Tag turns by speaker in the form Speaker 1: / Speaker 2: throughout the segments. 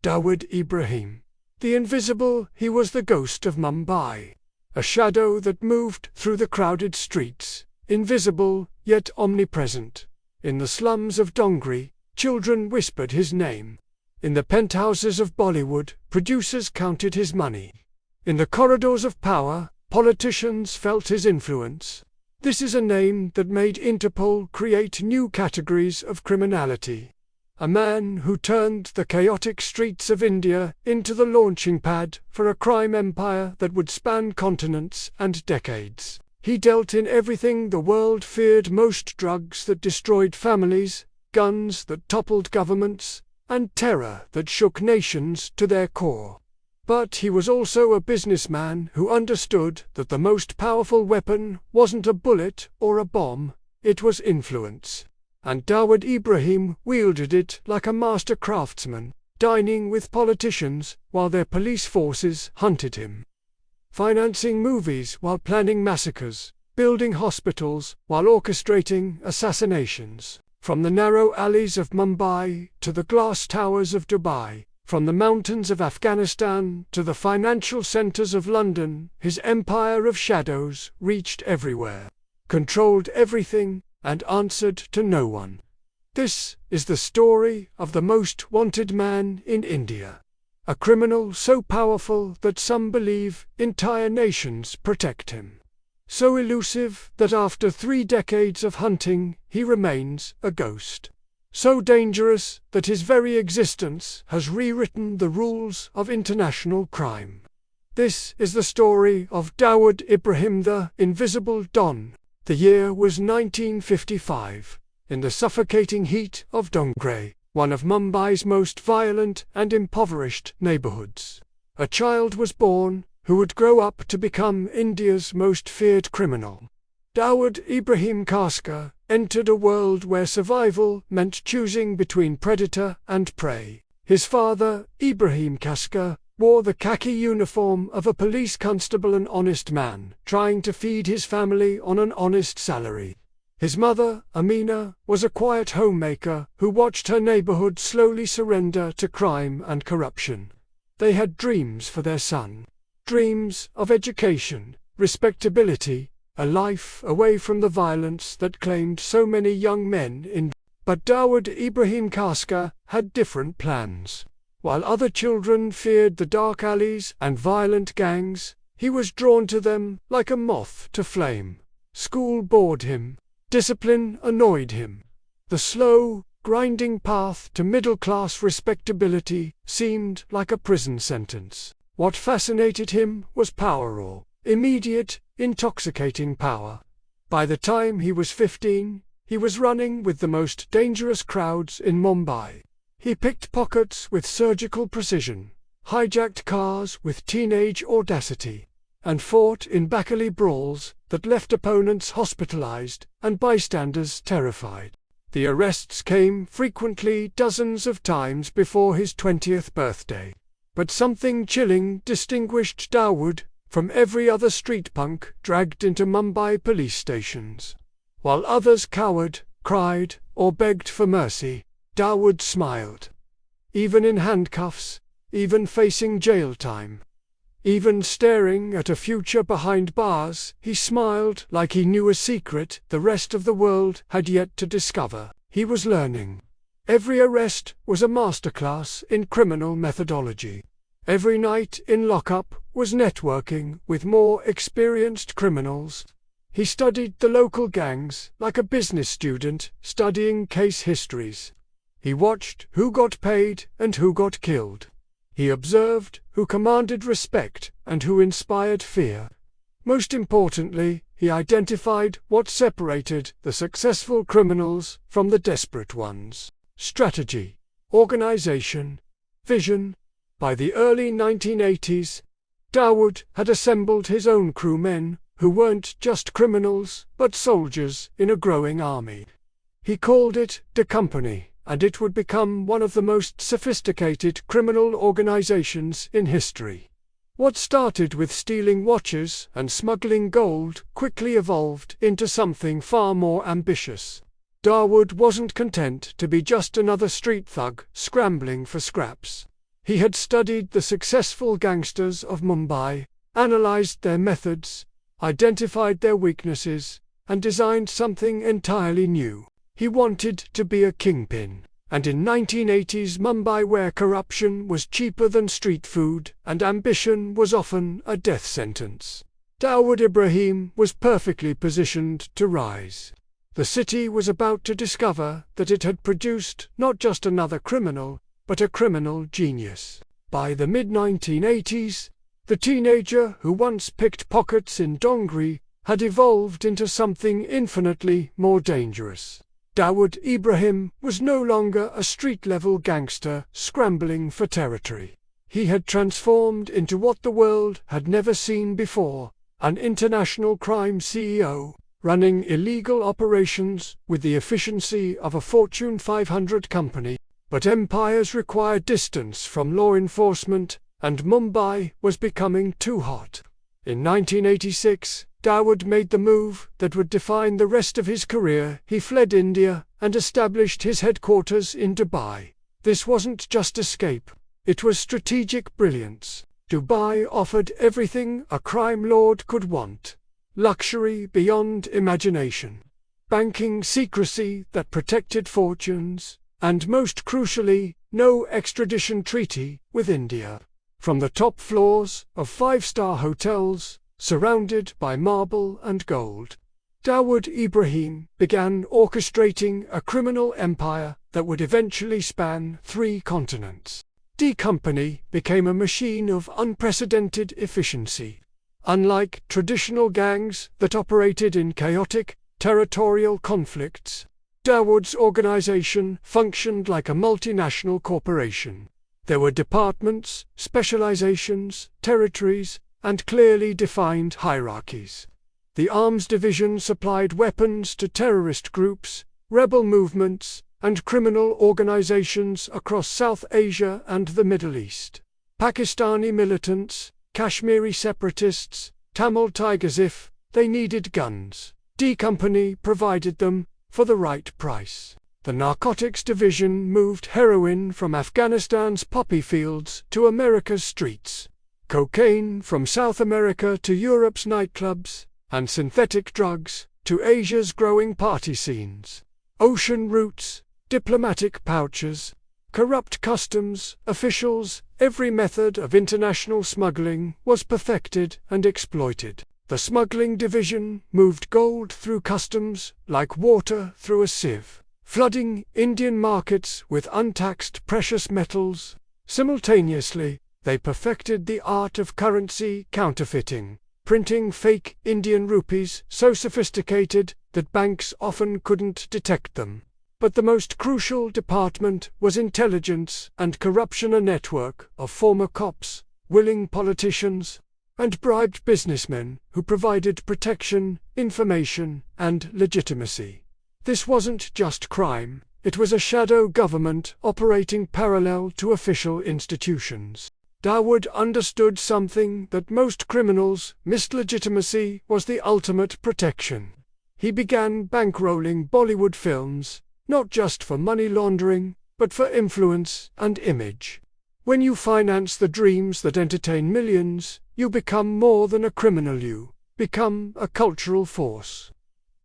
Speaker 1: Dawood Ibrahim. The invisible, he was the ghost of Mumbai. A shadow that moved through the crowded streets, invisible yet omnipresent. In the slums of Dongri, children whispered his name. In the penthouses of Bollywood, producers counted his money. In the corridors of power, politicians felt his influence. This is a name that made Interpol create new categories of criminality. A man who turned the chaotic streets of India into the launching pad for a crime empire that would span continents and decades. He dealt in everything the world feared most: drugs that destroyed families, guns that toppled governments, and terror that shook nations to their core. But he was also a businessman who understood that the most powerful weapon wasn't a bullet or a bomb, it was influence. And Dawood Ibrahim wielded it like a master craftsman, dining with politicians while their police forces hunted him. Financing movies while planning massacres, building hospitals while orchestrating assassinations. From the narrow alleys of Mumbai to the glass towers of Dubai, from the mountains of Afghanistan to the financial centers of London, his empire of shadows reached everywhere, controlled everything, and answered to no one. This is the story of the most wanted man in India. A criminal so powerful that some believe entire nations protect him. So elusive that after 3 decades of hunting, he remains a ghost. So dangerous that his very existence has rewritten the rules of international crime. This is the story of Dawood Ibrahim, the Invisible Don. The year was 1955. In the suffocating heat of Dongri, one of Mumbai's most violent and impoverished neighborhoods, a child was born who would grow up to become India's most feared criminal. Dawood Ibrahim Kaskar entered a world where survival meant choosing between predator and prey. His father, Ibrahim Kaskar, wore the khaki uniform of a police constable, an honest man, trying to feed his family on an honest salary. His mother, Amina, was a quiet homemaker who watched her neighborhood slowly surrender to crime and corruption. They had dreams for their son. Dreams of education, respectability, a life away from the violence that claimed so many young men in. But Dawood Ibrahim Kaskar had different plans. While other children feared the dark alleys and violent gangs, he was drawn to them like a moth to flame. School bored him. Discipline annoyed him. The slow, grinding path to middle-class respectability seemed like a prison sentence. What fascinated him was power, raw, immediate, intoxicating power. By the time he was 15, he was running with the most dangerous crowds in Mumbai. He picked pockets with surgical precision, hijacked cars with teenage audacity, and fought in back alley brawls that left opponents hospitalized and bystanders terrified. The arrests came frequently, dozens of times before his 20th birthday. But something chilling distinguished Dawood from every other street punk dragged into Mumbai police stations. While others cowered, cried, or begged for mercy, Dawood smiled. Even in handcuffs, even facing jail time, even staring at a future behind bars, he smiled like he knew a secret the rest of the world had yet to discover. He was learning. Every arrest was a masterclass in criminal methodology. Every night in lockup was networking with more experienced criminals. He studied the local gangs like a business student studying case histories. He watched who got paid and who got killed. He observed who commanded respect and who inspired fear. Most importantly, he identified what separated the successful criminals from the desperate ones: strategy, organization, vision. By the early 1980s, Dawood had assembled his own crewmen who weren't just criminals but soldiers in a growing army. He called it the Company, and it would become one of the most sophisticated criminal organizations in history. What started with stealing watches and smuggling gold quickly evolved into something far more ambitious. Dawood wasn't content to be just another street thug scrambling for scraps. He had studied the successful gangsters of Mumbai, analyzed their methods, identified their weaknesses, and designed something entirely new. He wanted to be a kingpin, and in 1980s Mumbai, where corruption was cheaper than street food and ambition was often a death sentence, Dawood Ibrahim was perfectly positioned to rise. The city was about to discover that it had produced not just another criminal, but a criminal genius. By the mid-1980s, the teenager who once picked pockets in Dongri had evolved into something infinitely more dangerous. Dawood Ibrahim was no longer a street-level gangster scrambling for territory. He had transformed into what the world had never seen before, an international crime CEO, running illegal operations with the efficiency of a Fortune 500 company. But empires require distance from law enforcement, and Mumbai was becoming too hot. In 1986, Dawood made the move that would define the rest of his career. He fled India and established his headquarters in Dubai. This wasn't just escape, it was strategic brilliance. Dubai offered everything a crime lord could want: luxury beyond imagination, banking secrecy that protected fortunes, and most crucially, no extradition treaty with India. From the top floors of five-star hotels, surrounded by marble and gold, Dawood Ibrahim began orchestrating a criminal empire that would eventually span 3 continents. D Company became a machine of unprecedented efficiency. Unlike traditional gangs that operated in chaotic, territorial conflicts, Dawood's organization functioned like a multinational corporation. There were departments, specializations, territories, and clearly defined hierarchies. The arms division supplied weapons to terrorist groups, rebel movements, and criminal organizations across South Asia and the Middle East. Pakistani militants, Kashmiri separatists, Tamil tigers. If they needed guns, D Company provided them for the right price. The narcotics division moved heroin from Afghanistan's poppy fields to America's streets, cocaine from South America to Europe's nightclubs, and synthetic drugs to Asia's growing party scenes. Ocean routes, diplomatic pouches, corrupt customs officials, every method of international smuggling was perfected and exploited. The smuggling division moved gold through customs like water through a sieve, flooding Indian markets with untaxed precious metals. Simultaneously, they perfected the art of currency counterfeiting, printing fake Indian rupees so sophisticated that banks often couldn't detect them. But the most crucial department was intelligence and corruption, a network of former cops, willing politicians, and bribed businessmen who provided protection, information, and legitimacy. This wasn't just crime, it was a shadow government operating parallel to official institutions. Dawood understood something that most criminals missed: legitimacy was the ultimate protection. He began bankrolling Bollywood films, not just for money laundering, but for influence and image. When you finance the dreams that entertain millions, you become more than a criminal, you become a cultural force.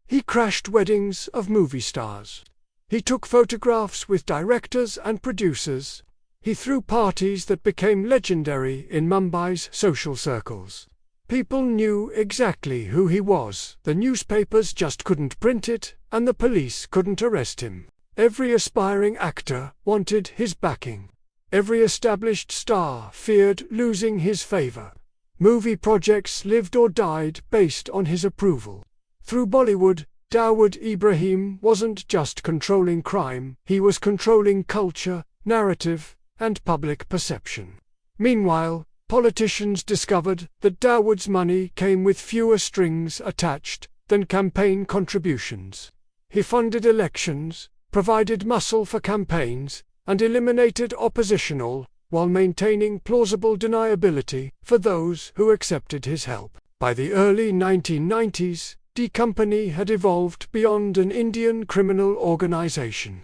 Speaker 1: He crashed weddings of movie stars. He took photographs with directors and producers. He threw parties that became legendary in Mumbai's social circles. People knew exactly who he was. The newspapers just couldn't print it, and the police couldn't arrest him. Every aspiring actor wanted his backing. Every established star feared losing his favor. Movie projects lived or died based on his approval. Through Bollywood, Dawood Ibrahim wasn't just controlling crime, he was controlling culture, narrative, and public perception. Meanwhile, politicians discovered that Dawood's money came with fewer strings attached than campaign contributions. He funded elections, provided muscle for campaigns, and eliminated opposition, while maintaining plausible deniability for those who accepted his help. By the early 1990s, D Company had evolved beyond an Indian criminal organization.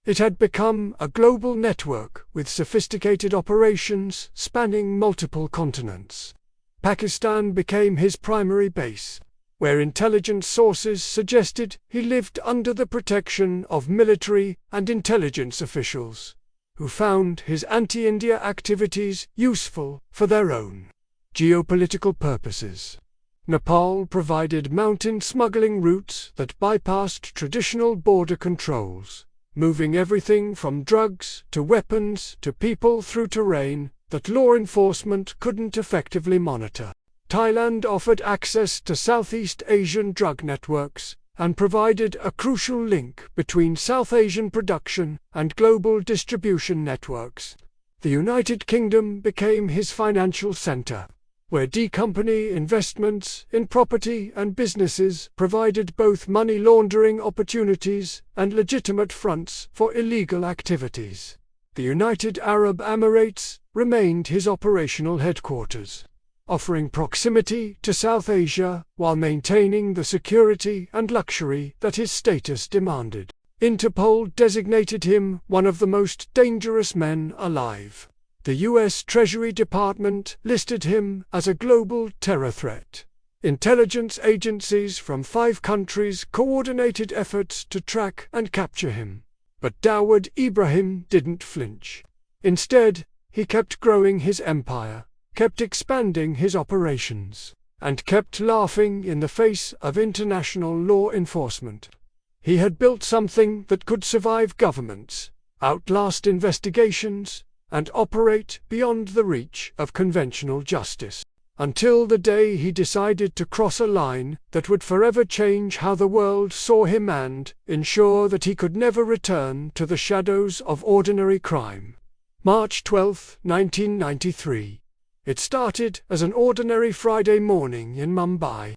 Speaker 1: It had become a global network with sophisticated operations spanning multiple continents. Pakistan became his primary base, where intelligence sources suggested he lived under the protection of military and intelligence officials, who found his anti-India activities useful for their own geopolitical purposes. Nepal provided mountain smuggling routes that bypassed traditional border controls, moving everything from drugs to weapons to people through terrain that law enforcement couldn't effectively monitor. Thailand offered access to Southeast Asian drug networks and provided a crucial link between South Asian production and global distribution networks. The United Kingdom became his financial center, where D-company investments in property and businesses provided both money laundering opportunities and legitimate fronts for illegal activities. The United Arab Emirates remained his operational headquarters, offering proximity to South Asia while maintaining the security and luxury that his status demanded. Interpol designated him one of the most dangerous men alive. The U.S. Treasury Department listed him as a global terror threat. Intelligence agencies from 5 countries coordinated efforts to track and capture him. But Dawood Ibrahim didn't flinch. Instead, he kept growing his empire, kept expanding his operations, and kept laughing in the face of international law enforcement. He had built something that could survive governments, outlast investigations, and operate beyond the reach of conventional justice, until the day he decided to cross a line that would forever change how the world saw him and ensure that he could never return to the shadows of ordinary crime. March 12, 1993. It started as an ordinary Friday morning in Mumbai.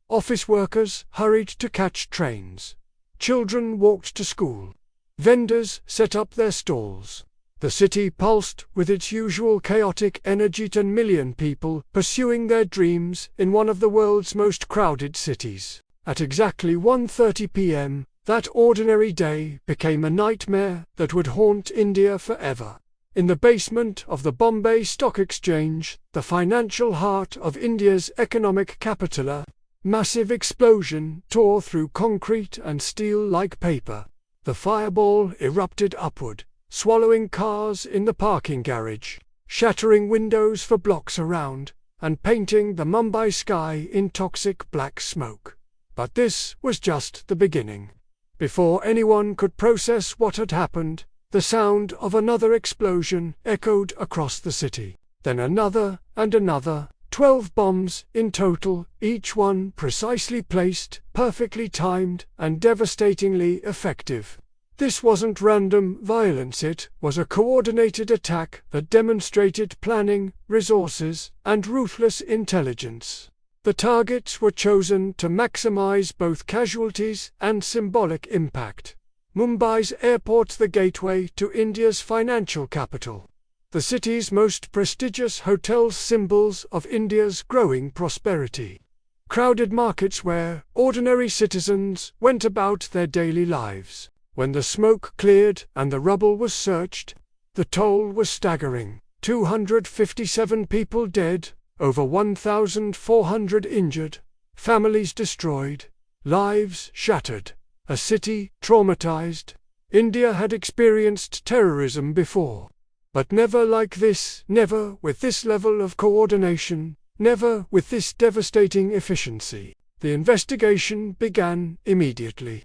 Speaker 1: Office workers hurried to catch trains. Children walked to school. Vendors set up their stalls. The city pulsed with its usual chaotic energy, 10 million people pursuing their dreams in one of the world's most crowded cities. At exactly 1:30 p.m., that ordinary day became a nightmare that would haunt India forever. In the basement of the Bombay Stock Exchange, the financial heart of India's economic capital, a massive explosion tore through concrete and steel like paper. The fireball erupted upward, swallowing cars in the parking garage, shattering windows for blocks around, and painting the Mumbai sky in toxic black smoke. But this was just the beginning. Before anyone could process what had happened, the sound of another explosion echoed across the city. Then another and another, 12 bombs in total, each one precisely placed, perfectly timed, and devastatingly effective. This wasn't random violence, it was a coordinated attack that demonstrated planning, resources, and ruthless intelligence. The targets were chosen to maximize both casualties and symbolic impact. Mumbai's airport, the gateway to India's financial capital. The city's most prestigious hotels, symbols of India's growing prosperity. Crowded markets where ordinary citizens went about their daily lives. When the smoke cleared and the rubble was searched, the toll was staggering. 257 people dead, over 1,400 injured, families destroyed, lives shattered, a city traumatized. India had experienced terrorism before, but never like this, never with this level of coordination, never with this devastating efficiency. The investigation began immediately.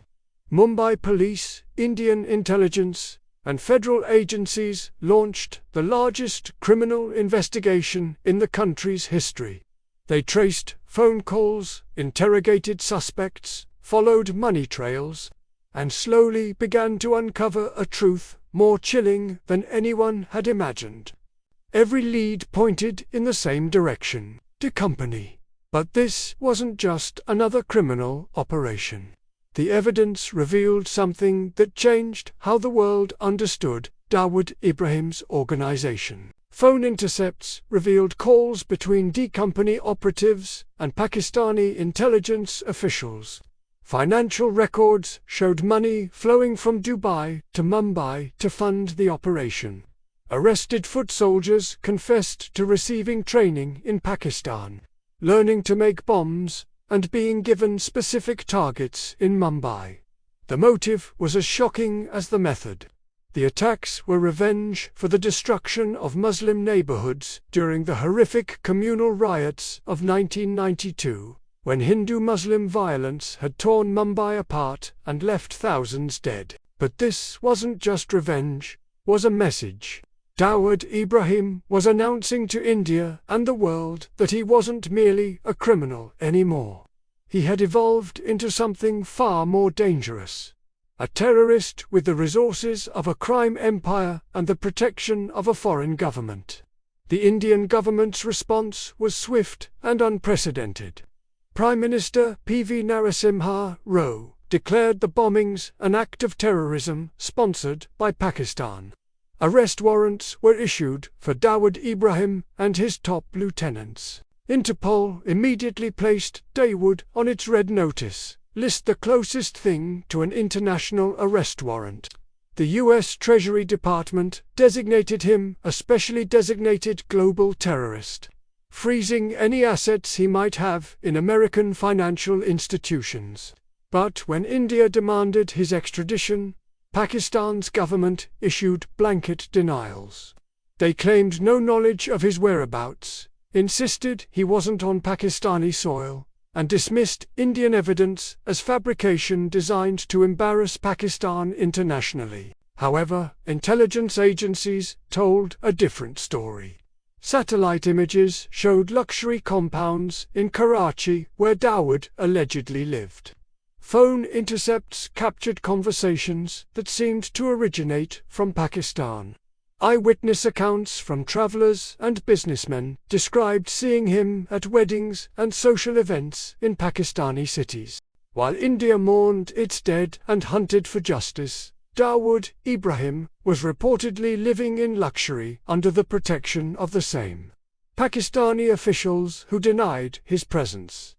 Speaker 1: Mumbai police, Indian intelligence, and federal agencies launched the largest criminal investigation in the country's history. They traced phone calls, interrogated suspects, followed money trails, and slowly began to uncover a truth more chilling than anyone had imagined. Every lead pointed in the same direction, to company. But this wasn't just another criminal operation. The evidence revealed something that changed how the world understood Dawood Ibrahim's organization. Phone intercepts revealed calls between D-company operatives and Pakistani intelligence officials. Financial records showed money flowing from Dubai to Mumbai to fund the operation. Arrested foot soldiers confessed to receiving training in Pakistan, learning to make bombs, and being given specific targets in Mumbai. The motive was as shocking as the method. The attacks were revenge for the destruction of Muslim neighborhoods during the horrific communal riots of 1992, when Hindu-Muslim violence had torn Mumbai apart and left thousands dead. But this wasn't just revenge, it was a message. Dawood Ibrahim was announcing to India and the world that he wasn't merely a criminal anymore. He had evolved into something far more dangerous. A terrorist with the resources of a crime empire and the protection of a foreign government. The Indian government's response was swift and unprecedented. Prime Minister P.V. Narasimha Rao declared the bombings an act of terrorism sponsored by Pakistan. Arrest warrants were issued for Dawood Ibrahim and his top lieutenants. Interpol immediately placed Dawood on its red notice list, the closest thing to an international arrest warrant. The U.S. Treasury Department designated him a specially designated global terrorist, freezing any assets he might have in American financial institutions. But when India demanded his extradition, Pakistan's government issued blanket denials. They claimed no knowledge of his whereabouts, insisted he wasn't on Pakistani soil, and dismissed Indian evidence as fabrication designed to embarrass Pakistan internationally. However, intelligence agencies told a different story. Satellite images showed luxury compounds in Karachi where Dawood allegedly lived. Phone intercepts captured conversations that seemed to originate from Pakistan. Eyewitness accounts from travelers and businessmen described seeing him at weddings and social events in Pakistani cities. While India mourned its dead and hunted for justice, Dawood Ibrahim was reportedly living in luxury under the protection of the same Pakistani officials who denied his presence.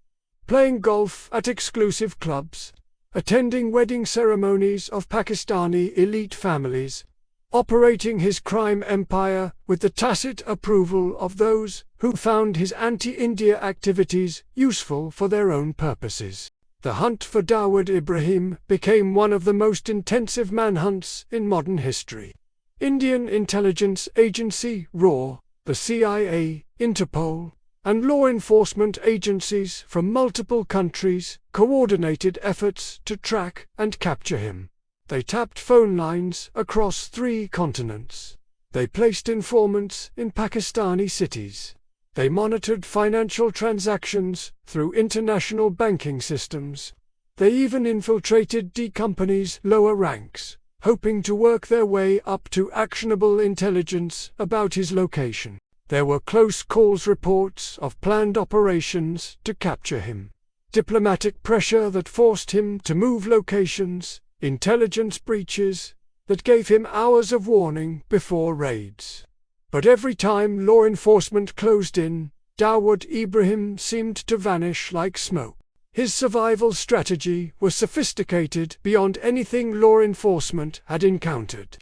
Speaker 1: Playing golf at exclusive clubs, attending wedding ceremonies of Pakistani elite families, operating his crime empire with the tacit approval of those who found his anti-India activities useful for their own purposes. The hunt for Dawood Ibrahim became one of the most intensive manhunts in modern history. Indian intelligence agency RAW, the CIA, Interpol, and law enforcement agencies from multiple countries coordinated efforts to track and capture him. They tapped phone lines across 3 continents. They placed informants in Pakistani cities. They monitored financial transactions through international banking systems. They even infiltrated D Company's lower ranks, hoping to work their way up to actionable intelligence about his location. There were close calls reports of planned operations to capture him, diplomatic pressure that forced him to move locations, intelligence breaches that gave him hours of warning before raids. But every time law enforcement closed in, Dawood Ibrahim seemed to vanish like smoke. His survival strategy was sophisticated beyond anything law enforcement had encountered.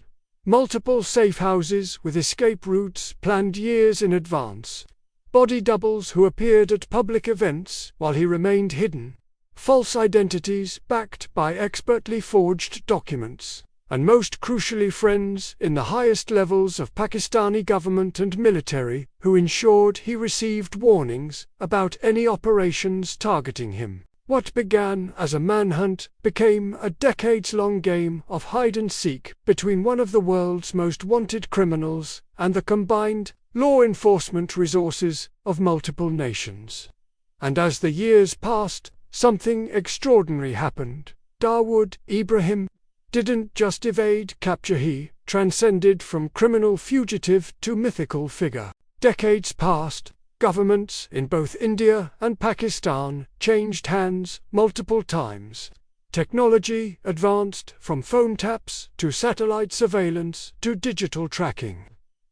Speaker 1: Multiple safe houses with escape routes planned years in advance. Body doubles who appeared at public events while he remained hidden. False identities backed by expertly forged documents. And most crucially friends in the highest levels of Pakistani government and military who ensured he received warnings about any operations targeting him. What began as a manhunt became a decades-long game of hide-and-seek between one of the world's most wanted criminals and the combined law enforcement resources of multiple nations. And as the years passed, something extraordinary happened. Dawood Ibrahim didn't just evade capture, he transcended from criminal fugitive to mythical figure. Decades passed. Governments in both India and Pakistan changed hands multiple times. Technology advanced from phone taps to satellite surveillance to digital tracking.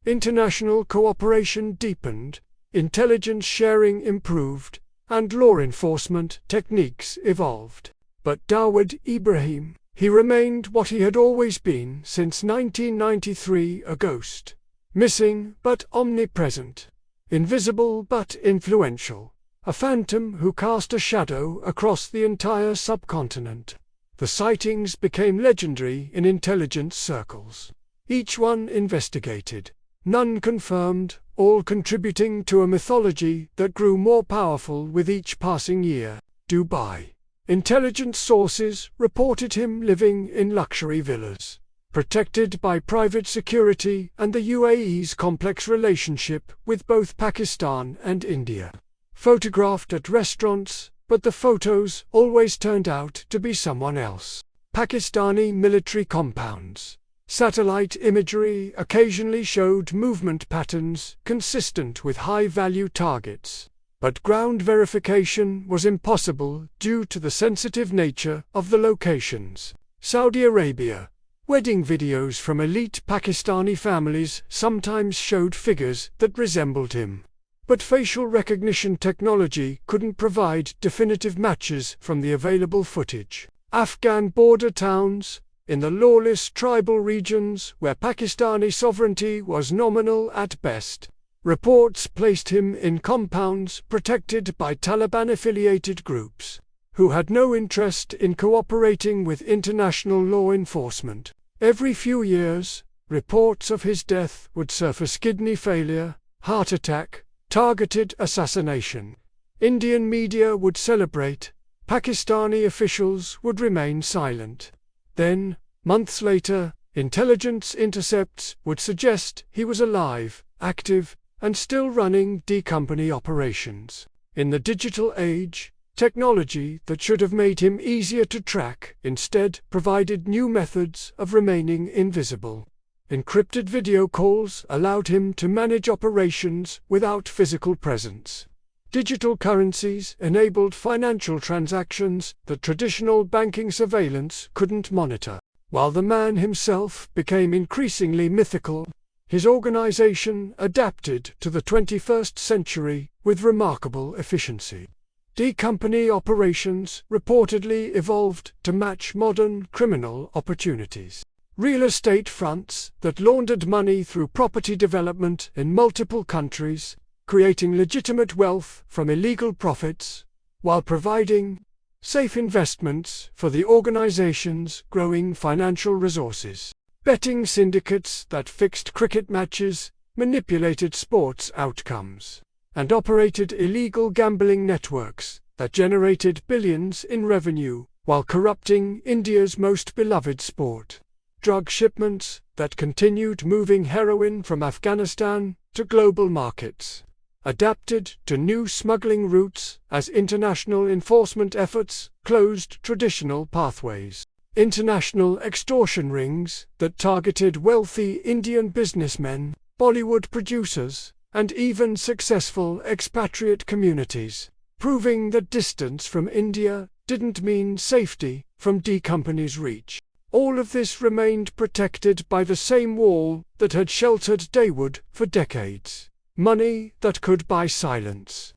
Speaker 1: International cooperation deepened, intelligence sharing improved, and law enforcement techniques evolved. But Dawood Ibrahim, he remained what he had always been since 1993, a ghost. Missing but omnipresent. Invisible but influential. A phantom who cast a shadow across the entire subcontinent. The sightings became legendary in intelligence circles. Each one investigated, none confirmed, all contributing to a mythology that grew more powerful with each passing year. Dubai. Intelligence sources reported him living in luxury villas, protected by private security and the UAE's complex relationship with both Pakistan and India. Photographed at restaurants, but the photos always turned out to be someone else. Pakistani military compounds. Satellite imagery occasionally showed movement patterns consistent with high-value targets, but ground verification was impossible due to the sensitive nature of the locations. Saudi Arabia. Wedding videos from elite Pakistani families sometimes showed figures that resembled him. But facial recognition technology couldn't provide definitive matches from the available footage. Afghan border towns. In the lawless tribal regions where Pakistani sovereignty was nominal at best, reports placed him in compounds protected by Taliban-affiliated groups, who had no interest in cooperating with international law enforcement. Every few years, reports of his death would surface: kidney failure, heart attack, targeted assassination. Indian media would celebrate, Pakistani officials would remain silent. Then, months later, intelligence intercepts would suggest he was alive, active, and still running D-Company operations. In the digital age, technology that should have made him easier to track instead provided new methods of remaining invisible. Encrypted video calls allowed him to manage operations without physical presence. Digital currencies enabled financial transactions that traditional banking surveillance couldn't monitor. While the man himself became increasingly mythical, his organization adapted to the 21st century with remarkable efficiency. D-Company operations reportedly evolved to match modern criminal opportunities. Real estate fronts that laundered money through property development in multiple countries, creating legitimate wealth from illegal profits, while providing safe investments for the organization's growing financial resources. Betting syndicates that fixed cricket matches, manipulated sports outcomes, and operated illegal gambling networks that generated billions in revenue while corrupting India's most beloved sport. Drug shipments that continued moving heroin from Afghanistan to global markets, adapted to new smuggling routes as international enforcement efforts closed traditional pathways. International extortion rings that targeted wealthy Indian businessmen, Bollywood producers, and even successful expatriate communities, proving that distance from India didn't mean safety from D-Company's reach. All of this remained protected by the same wall that had sheltered Dawood for decades. Money that could buy silence.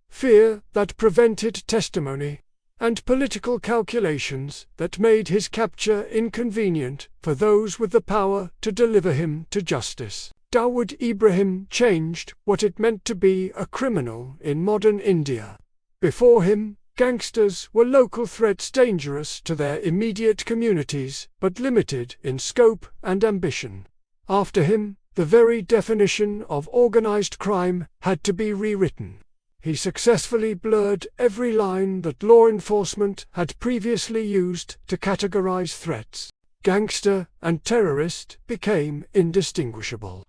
Speaker 1: Fear that prevented testimony. And political calculations that made his capture inconvenient for those with the power to deliver him to justice. Dawood Ibrahim changed what it meant to be a criminal in modern India. Before him, gangsters were local threats dangerous to their immediate communities, but limited in scope and ambition. After him, the very definition of organized crime had to be rewritten. He successfully blurred every line that law enforcement had previously used to categorize threats. Gangster and terrorist became indistinguishable.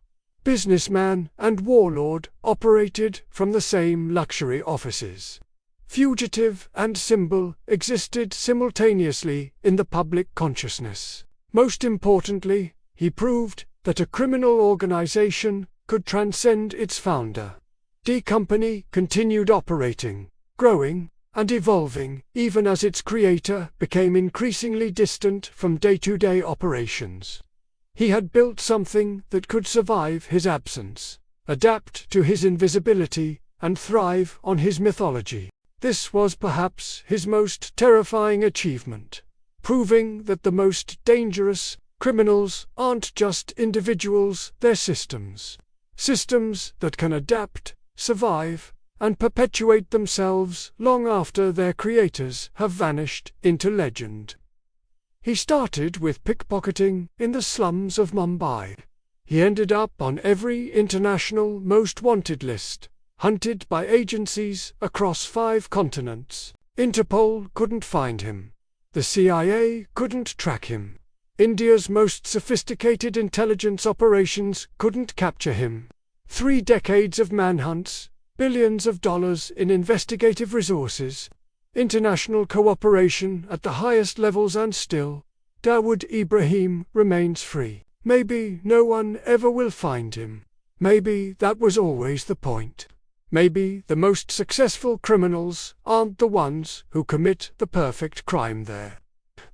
Speaker 1: Businessman and warlord operated from the same luxury offices. Fugitive and symbol existed simultaneously in the public consciousness. Most importantly, he proved that a criminal organization could transcend its founder. D-Company continued operating, growing, and evolving even as its creator became increasingly distant from day-to-day operations. He had built something that could survive his absence, adapt to his invisibility, and thrive on his mythology. This was perhaps his most terrifying achievement, proving that the most dangerous criminals aren't just individuals, they're systems. Systems that can adapt, survive, and perpetuate themselves long after their creators have vanished into legend. He started with pickpocketing in the slums of Mumbai. He ended up on every international most wanted list, hunted by agencies across 5 continents. Interpol couldn't find him. The CIA couldn't track him. India's most sophisticated intelligence operations couldn't capture him. 3 decades of manhunts, billions of dollars in investigative resources, international cooperation at the highest levels, and still, Dawood Ibrahim remains free. Maybe no one ever will find him. Maybe that was always the point. Maybe the most successful criminals aren't the ones who commit the perfect crime there.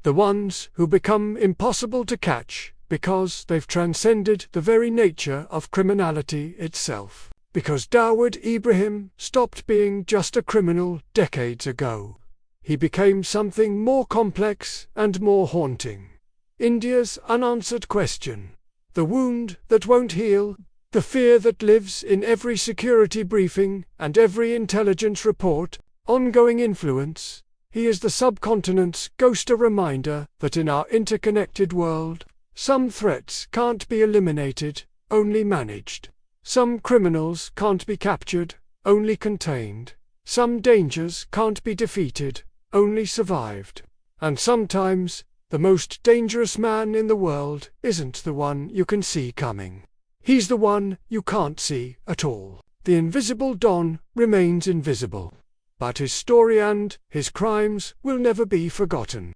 Speaker 1: The ones who become impossible to catch because they've transcended the very nature of criminality itself. Because Dawood Ibrahim stopped being just a criminal decades ago. He became something more complex and more haunting. India's unanswered question. The wound that won't heal. The fear that lives in every security briefing and every intelligence report. Ongoing influence. He is the subcontinent's ghost, a reminder that in our interconnected world, some threats can't be eliminated, only managed. Some criminals can't be captured, only contained. Some dangers can't be defeated, only survived. And sometimes, the most dangerous man in the world isn't the one you can see coming. He's the one you can't see at all. The invisible Don remains invisible. But his story and his crimes will never be forgotten.